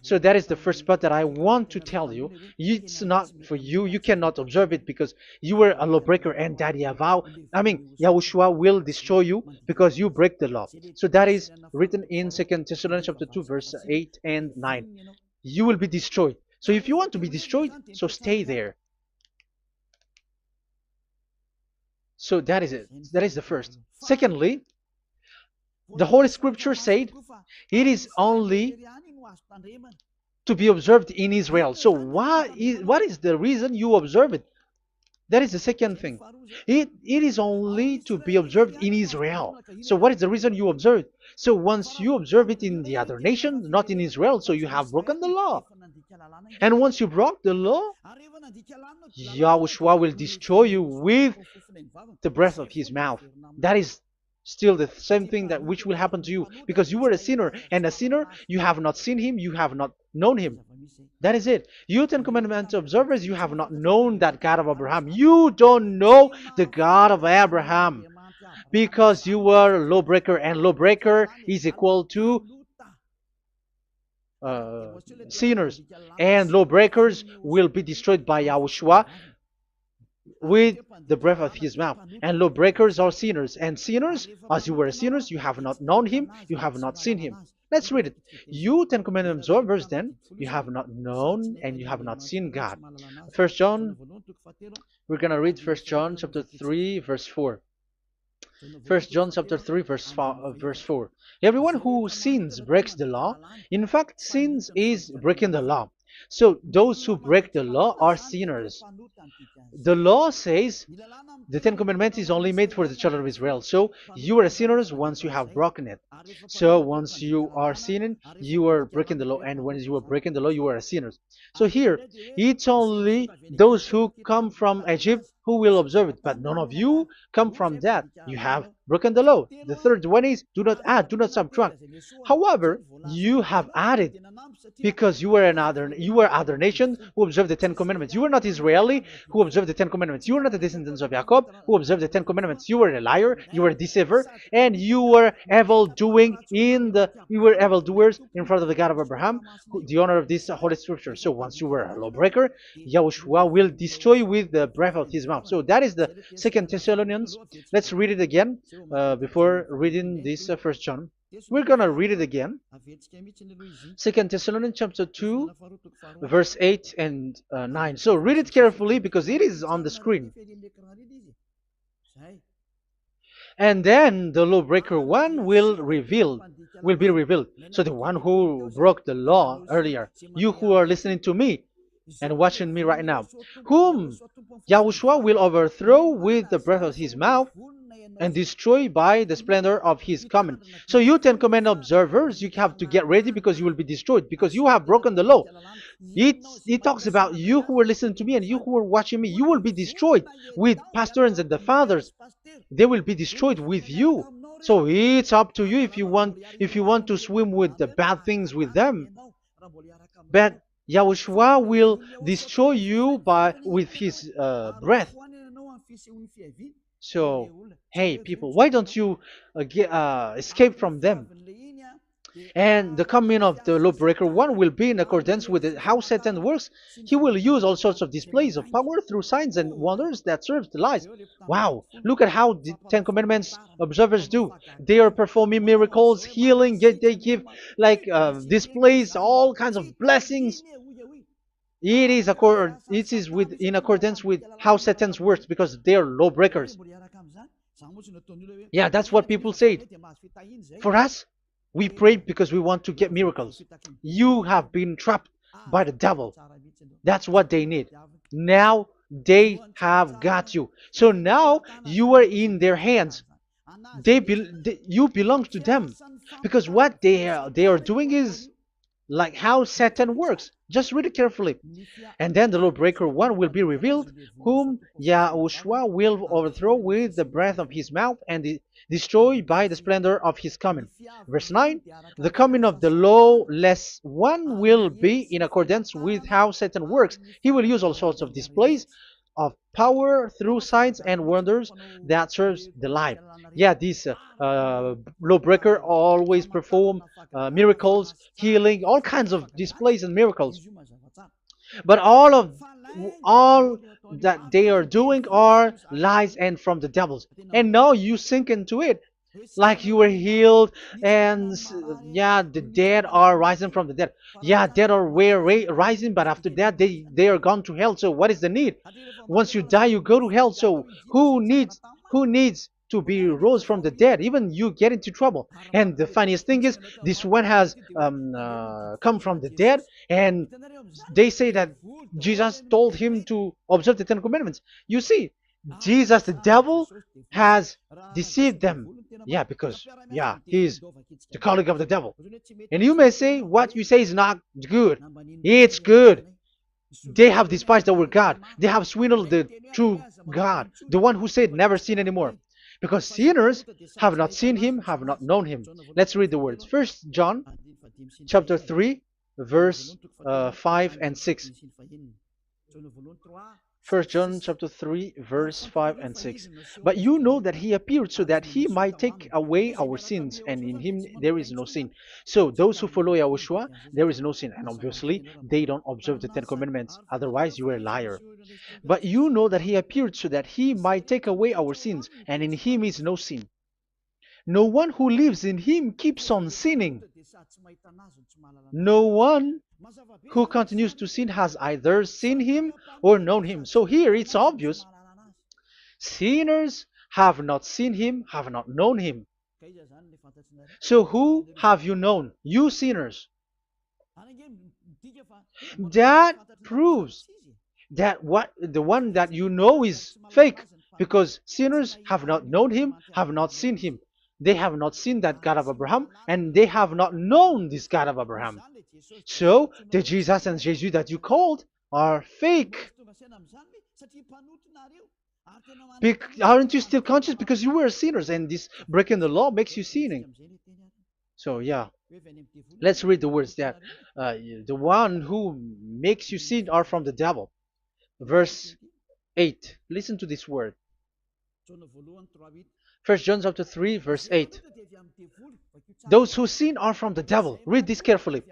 [SPEAKER 1] So that is the first part that I want to tell you. It's not for you. You cannot observe it because you were a lawbreaker, and that Yahushua will destroy you because you break the law. So that is written in 2 Thessalonians chapter 2, verse 8 and 9. You will be destroyed. So if you want to be destroyed, so stay there. So that is it. That is the first. Secondly, the Holy Scripture said it is only to be observed in Israel. So what is the reason you observe it? That is the second thing. It is only to be observed in Israel. So what is the reason you observe it? So once you observe it in the other nation, not in Israel, so you have broken the law. And once you broke the law, Yahushua will destroy you with the breath of his mouth. That is still the same thing that which will happen to you, because you were a sinner, and a sinner, you have not seen him, you have not known him. That is it. You Ten Commandments observers, you have not known that God of Abraham. You don't know the God of Abraham, because you were a lawbreaker, and lawbreaker is equal to sinners, and lawbreakers will be destroyed by Yahushua with the breath of his mouth. And lawbreakers are sinners, and sinners, as you were sinners, you have not known him, you have not seen him. Let's read it. You Ten Commandments observers, then, you have not known and you have not seen God. First John, we're gonna read 1 John chapter 3 verse 4. 1 John chapter 3 verse 4. Everyone who sins breaks the law. In fact, sins is breaking the law. So those who break the law are sinners. The law says the Ten Commandments is only made for the children of Israel. So you are sinners once you have broken it. So once you are sinning, you are breaking the law. And when you are breaking the law, you are a sinner. So here, it's only those who come from Egypt who will observe it. But none of you come from that. You have broken the law. The third one is do not add, do not subtract. However, you have added, because you were other nation who observed the Ten Commandments. You were not Israeli who observed the Ten Commandments. You were not the descendants of Jacob who observed the Ten Commandments. You were a liar, you were a deceiver, and you were evil-doers in front of the God of Abraham, the honor of this Holy Scripture. So once you were a lawbreaker, Yahushua will destroy you with the breath of his mouth. So that is the Second Thessalonians. Let's read it again before reading this First John. We're gonna read it again. 2 Thessalonians chapter 2, verse 8 and 9. So read it carefully because it is on the screen. And then the lawbreaker one will be revealed. So the one who broke the law earlier, you who are listening to me and watching me right now, whom Yahushua will overthrow with the breath of his mouth and destroy by the splendor of his coming. So you Ten Commandment observers, you have to get ready because you will be destroyed, because you have broken the law. It talks about you who are listening to me and you who are watching me. You will be destroyed with pastors and the fathers. They will be destroyed with you. So it's up to you if you want to swim with the bad things with them. But Yahushua will destroy you with his breath. So, hey people, why don't you escape from them? And the coming of the lawbreaker one will be in accordance with how Satan works. He will use all sorts of displays of power through signs and wonders that serve the lies. Wow, look at how the Ten Commandments observers do. They are performing miracles, healing, yet they give like displays, all kinds of blessings. It is in accordance with how Satan's works because they are lawbreakers. Yeah, that's what people say. For us, we pray because we want to get miracles. You have been trapped by the devil. That's what they need. Now they have got you. So now you are in their hands. You belong to them because what they are doing is like how Satan works. Just read it carefully. And then the lawbreaker one will be revealed, whom YAHOSHUAH will overthrow with the breath of his mouth and destroy by the splendor of his coming. Verse 9, the coming of the lawless one will be in accordance with how Satan works. He will use all sorts of displays of power through signs and wonders that serves the lie. Yeah, this lawbreaker always perform miracles, healing, all kinds of displays and miracles. But all that they are doing are lies and from the devils. And now you sink into it like you were healed and yeah, the dead are rising from the dead. Yeah, dead are rising, but after that they are gone to hell. So what is the need? Once you die you go to hell. So who needs to be rose from the dead? Even you get into trouble. And the funniest thing is this one has come from the dead, and they say that Jesus told him to observe the Ten Commandments. You see, Jesus, the devil, has deceived them. Yeah, because, yeah, he's the colleague of the devil. And you may say, what you say is not good. It's good. They have despised our God. They have swindled the true God, the one who said, never sin anymore. Because sinners have not seen him, have not known him. Let's read the words. First John chapter 3, verse 5 and 6. 1 John chapter 3, verse 5 and 6. But you know that he appeared so that he might take away our sins, and in him there is no sin. So those who follow YAHOSHUAH, there is no sin. And obviously, they don't observe the Ten Commandments. Otherwise, you are a liar. But you know that he appeared so that he might take away our sins, and in him is no sin. No one who lives in him keeps on sinning. No one who continues to sin has either seen him or known him. So here it's obvious. Sinners have not seen him, have not known him. So who have you known? You sinners. That proves that the one that you know is fake, because sinners have not known him, have not seen him. They have not seen that God of Abraham, and they have not known this God of Abraham. So the Jesus and Jesus that you called are fake. Aren't you still conscious? Because you were sinners, and this breaking the law makes you sinning. So yeah, let's read the words that the one who makes you sin are from the devil. Verse 8. Listen to this word. 1 John chapter 3, verse 8. Those who sin are from the devil. Read this carefully.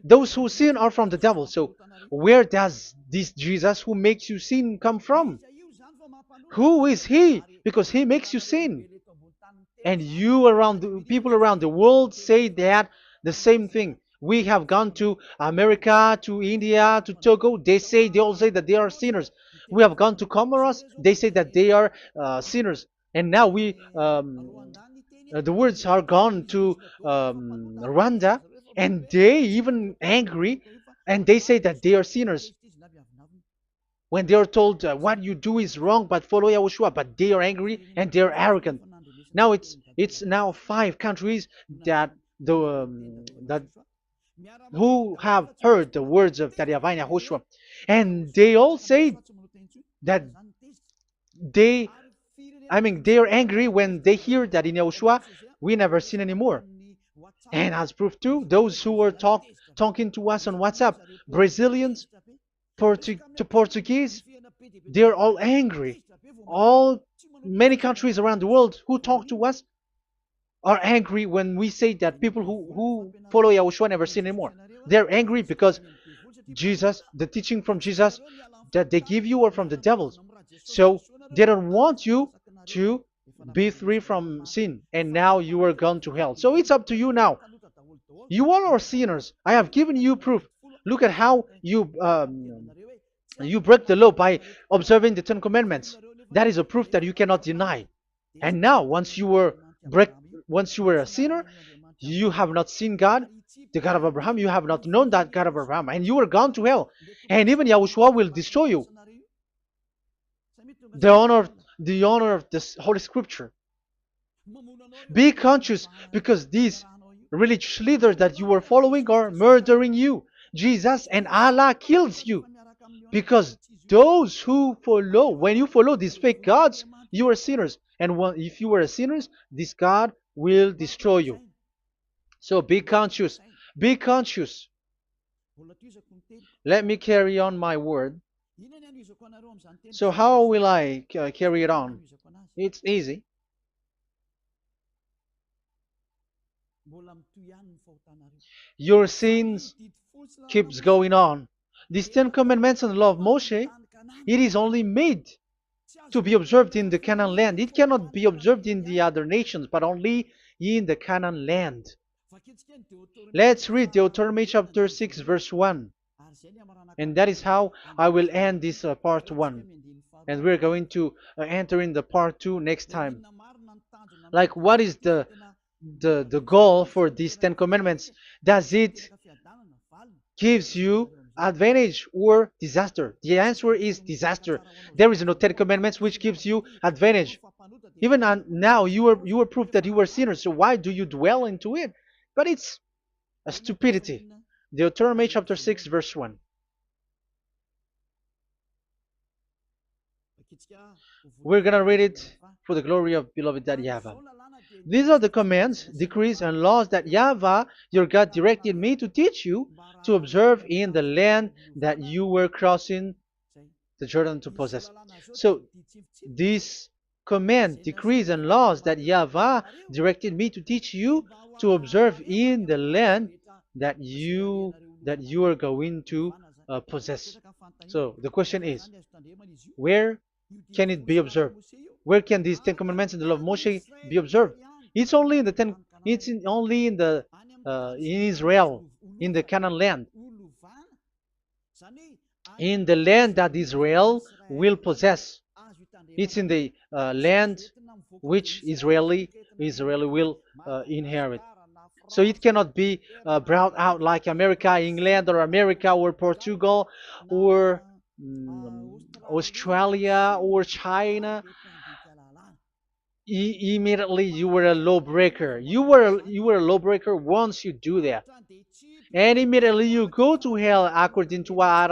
[SPEAKER 1] Those who sin are from the devil. So where does this Jesus who makes you sin come from? Who is he? Because he makes you sin. And people around the world say that the same thing. We have gone to America, to India, to Togo. They all say that they are sinners. We have gone to Comoros. They say that they are sinners. And now the words are gone to Rwanda, and they even angry, and they say that they are sinners. When they are told what you do is wrong, but follow YAHOSHUAH, but they are angry and they are arrogant. Now it's now 5 countries that who have heard the words of YAHVAH and YAHOSHUAH, and they all say that they are angry when they hear that in YAHOSHUAH we never sin anymore. And as proof too, those who are talking to us on WhatsApp, Brazilians, Portuguese, they're all angry. Many countries around the world who talk to us are angry when we say that people who follow Yahushua never sin anymore. They're angry because Jesus, the teaching from Jesus that they give you are from the devils. So they don't want you to be free from sin, and now you are gone to hell. So it's up to you now. You all are sinners. I have given you proof. Look at how you break the law by observing the Ten Commandments. That is a proof that you cannot deny. And now, break, once you were a sinner, you have not seen God, the God of Abraham. You have not known that God of Abraham, and you are gone to hell. And even Yahushua will destroy you. The honor, the honor of this Holy Scripture. Be conscious because these religious leaders that you are following are murdering you. Jesus and Allah kills you because those who follow, when you follow these fake gods, you are sinners. And if you are a sinner, this God will destroy you. So be conscious. Be conscious. Let me carry on my word. So how will I carry it on? It's easy. Your sins keeps going on. These Ten Commandments and the law of Moshe, it is only made to be observed in the Canaan land. It cannot be observed in the other nations, but only in the Canaan land. Let's read Deuteronomy chapter 6, verse 1. And that is how I will end this part 1. And we're going to enter in the part 2 next time. Like, what is the goal for these Ten Commandments? Does it gives you advantage or disaster? The answer is disaster. There is no Ten Commandments which gives you advantage. Even now, you are proof that you are sinners. So why do you dwell into it? But it's a stupidity. Deuteronomy chapter 6, verse 1. We're going to read it for the glory of beloved Daddy Yahvah. These are the commands, decrees, and laws that Yahvah, your God, directed me to teach you to observe in the land that you were crossing the Jordan to possess. So, these command, decrees, and laws that Yahvah directed me to teach you to observe in the land that you are going to possess. So the question is, where can it be observed? Where can these Ten Commandments and the law of Moshe be observed? It's only in the only in the in Israel, in the Canaan land, in the land that Israel will possess. It's in the land which Israeli will inherit. So it cannot be brought out like America, England, or America, or Portugal, or Australia, or China. Immediately you were a lawbreaker. You were a lawbreaker once you do that, and immediately you go to hell according to what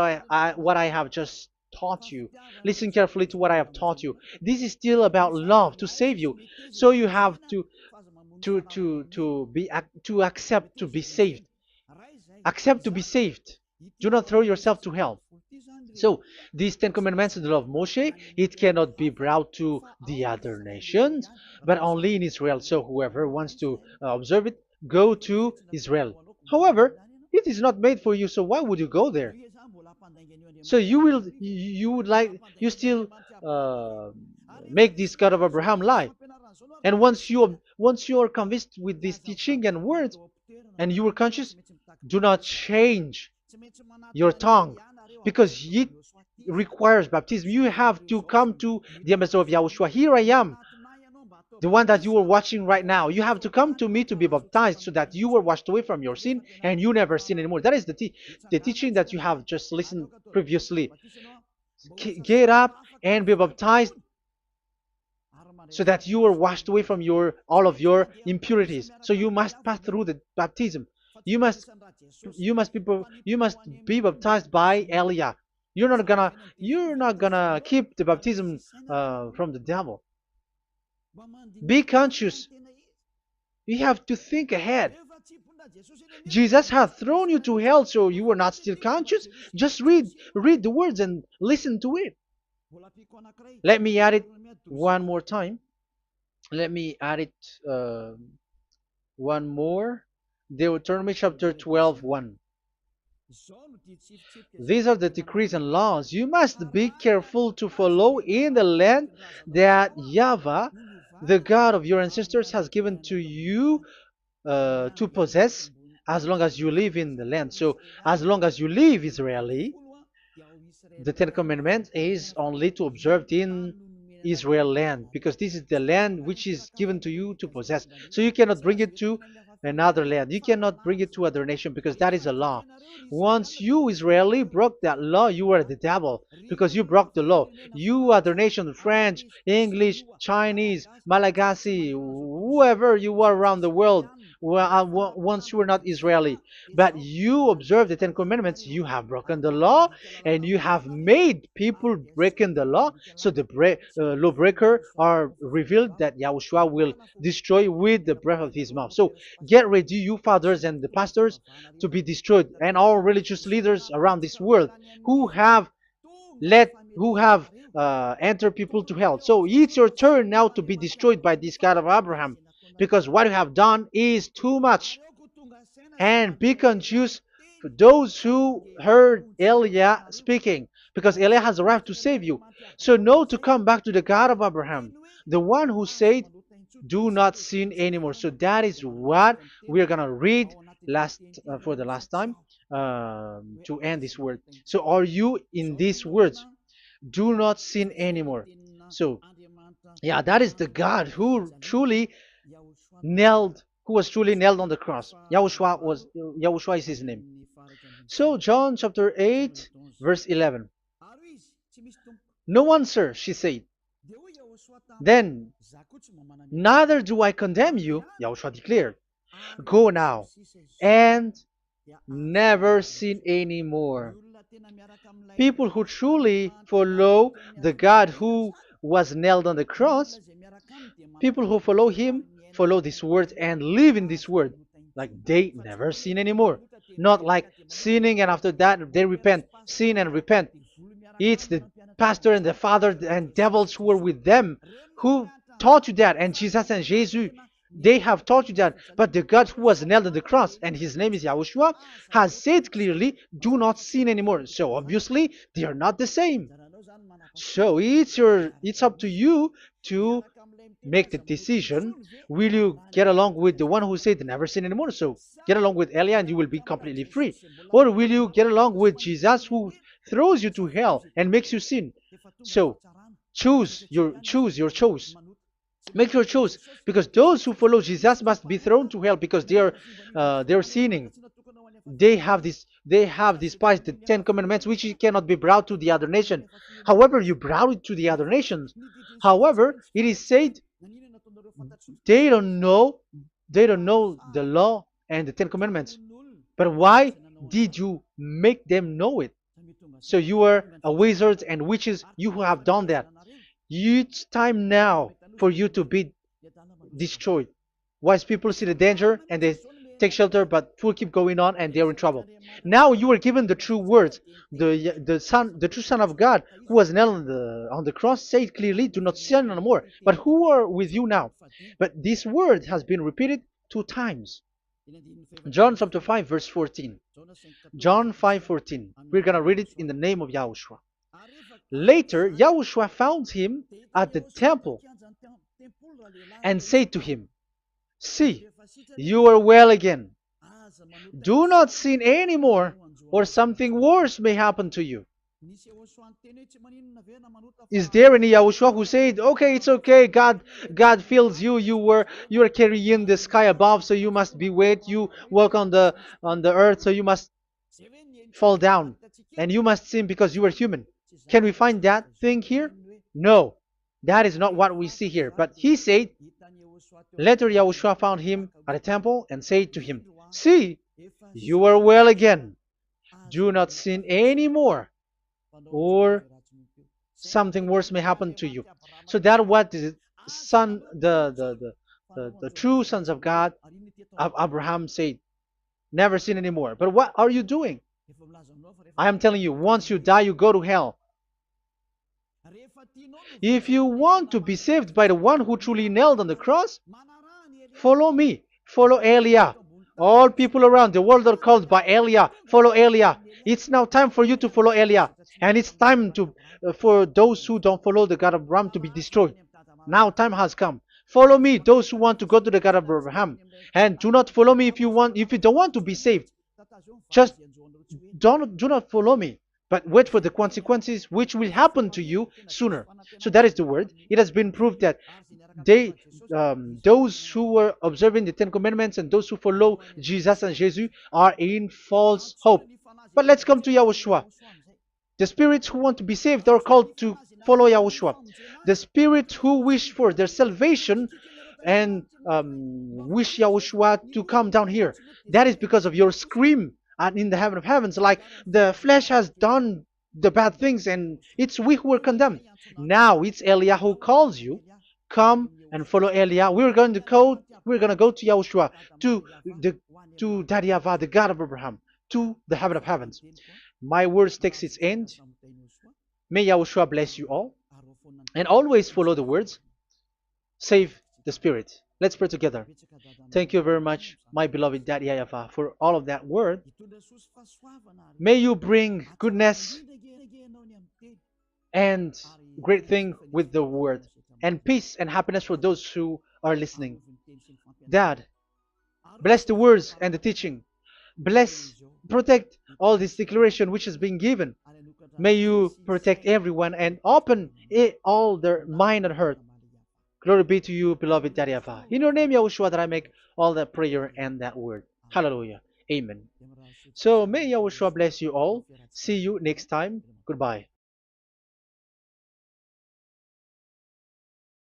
[SPEAKER 1] I have just taught you. Listen carefully to what I have taught you. This is still about love to save you. So you have to accept to be saved. Accept to be saved. Do not throw yourself to hell. So these Ten Commandments and the law of Moshe, it cannot be brought to the other nations, but only in Israel. So whoever wants to observe it, go to Israel. However, it is not made for you, so why would you go there? So you still make this God of Abraham lie. And once you are convinced with this teaching and words, and you are conscious, do not change your tongue, because it requires baptism. You have to come to the embassy of Yahushua. Here I am, the one that you are watching right now. You have to come to me to be baptized so that you are washed away from your sin and you never sin anymore. That is the teaching that you have just listened previously. Get up and be baptized so that you are washed away from all of your impurities. So you must pass through the baptism. You must be baptized by Elia. You're not gonna keep the baptism from the devil. Be conscious. You have to think ahead. Jesus has thrown you to hell, so you are not still conscious. Just read the words and listen to it. Let me add it one more time. Let me add it One more. Deuteronomy chapter 12:1. These are the decrees and laws you must be careful to follow in the land that YAHVAH, the God of your ancestors, has given to you to possess as long as you live in the land. So, as long as you live Israeli, the Ten Commandments is only to observe in Israel land, because this is the land which is given to you to possess. So you cannot bring it to another land. You cannot bring it to other nation, because that is a law. Once you Israeli broke that law, you are the devil, because you broke the law. You other nation, French, English, Chinese, Malagasy, whoever you are around the world, once you are not Israeli, but you observe the Ten Commandments, you have broken the law, and you have made people breaking the law. So the lawbreaker are revealed that Yahushua will destroy with the breath of his mouth. So get ready, you fathers and the pastors, to be destroyed, and all religious leaders around this world who have entered people to hell. So it's your turn now to be destroyed by this God of Abraham, because what you have done is too much. And be conscious for those who heard Eliah speaking, because Eliah has arrived to save you. So know to come back to the God of Abraham, the one who said, "Do not sin anymore." So that is what we're gonna read last for the last time to end this word. So are you in these words? Do not sin anymore. So yeah, that is the God who was truly nailed on the cross. Yahushua is his name. So John chapter 8 verse 11. No one, sir, she said. Then, neither do I condemn you, Yahushua declared. Go now and never sin anymore. People who truly follow the God who was nailed on the cross, people who follow him, follow this word and live in this word, like they never sin anymore. Not like sinning and after that they repent, sin and repent. It's the pastor and the father and devils who are with them who taught you that, and Jesus and Jesus, they have taught you that. But the God who was nailed on the cross, and his name is Yahushua, has said clearly, do not sin anymore. So obviously they are not the same. So it's up to you to make the decision. Will you get along with the one who said never sin anymore? So get along with Elia and you will be completely free. Or will you get along with Jesus who throws you to hell and makes you sin? So choose your choice. Make your choice, because those who follow Jesus must be thrown to hell because they're sinning. They have despised the Ten Commandments, which cannot be brought to the other nation. However, you brought it to the other nations. However, it is said they don't know the law and the Ten Commandments. But why did you make them know it? So you are a wizards and witches, you who have done that. It's time now for you to be destroyed. Wise people see the danger and they take shelter, but fool keep going on and they're in trouble. Now you are given the true words. The true Son of God, who was nailed on the cross, said clearly, "Do not sin no more." But who are with you now? But this word has been repeated 2 times. John chapter 5 verse 14. John 5:14. We're gonna read it in the name of Yahushua. Later, Yahushua found him at the temple and said to him, "See, you are well again. Do not sin anymore, or something worse may happen to you." Is there any Yahushua who said, "Okay, it's okay, God feels you, you are carrying the sky above, so you must be weight, you walk on the earth, so you must fall down, and you must sin because you are human"? Can we find that thing here? No, that is not what we see here. But he said, later Yahushua found him at a temple and said to him, "See, you are well again. Do not sin anymore, or something worse may happen to you." So that what the son, the true sons of God of Abraham said, never sin anymore. But what are you doing? I am telling you, once you die, you go to hell. If you want to be saved by the one who truly nailed on the cross, follow me. Follow Elia. All people around the world are called by Elia. Follow Elia. It's now time for you to follow Elia. And it's time to for those who don't follow the God of Abraham to be destroyed. Now time has come. Follow me, those who want to go to the God of Abraham. And do not follow me if you don't want to be saved. Just do not follow me, but wait for the consequences which will happen to you sooner. So that is the word. It has been proved that they those who were observing the Ten Commandments and those who follow Jesus and Jesus are in false hope. But let's come to Yahushua. The spirits who want to be saved are called to follow Yahushua. The spirits who wish for their salvation and wish Yahushua to come down here. That is because of your scream and in the heaven of heavens, like the flesh has done the bad things and it's we who are condemned. Now it's Eliah who calls you. Come and follow Eliah. We're going to go to Yahushua, to the to Daddy Yahvah, the God of Abraham, to the heaven of heavens. My words takes its end. May Yahushua bless you all. And always follow the words. Save the spirit. Let's pray together. Thank you very much, my beloved Daddy Yahvah, for all of that word. May you bring goodness and great thing with the word, and peace and happiness for those who are listening. Dad, bless the words and the teaching. Bless, protect all this declaration which is being given. May you protect everyone and open all their mind and heart. Glory be to you, beloved Daddy Yahvah. In your name, Yahushua, that I make all that prayer and that word. Hallelujah. Amen. So may Yahushua bless you all. See you next time. Goodbye.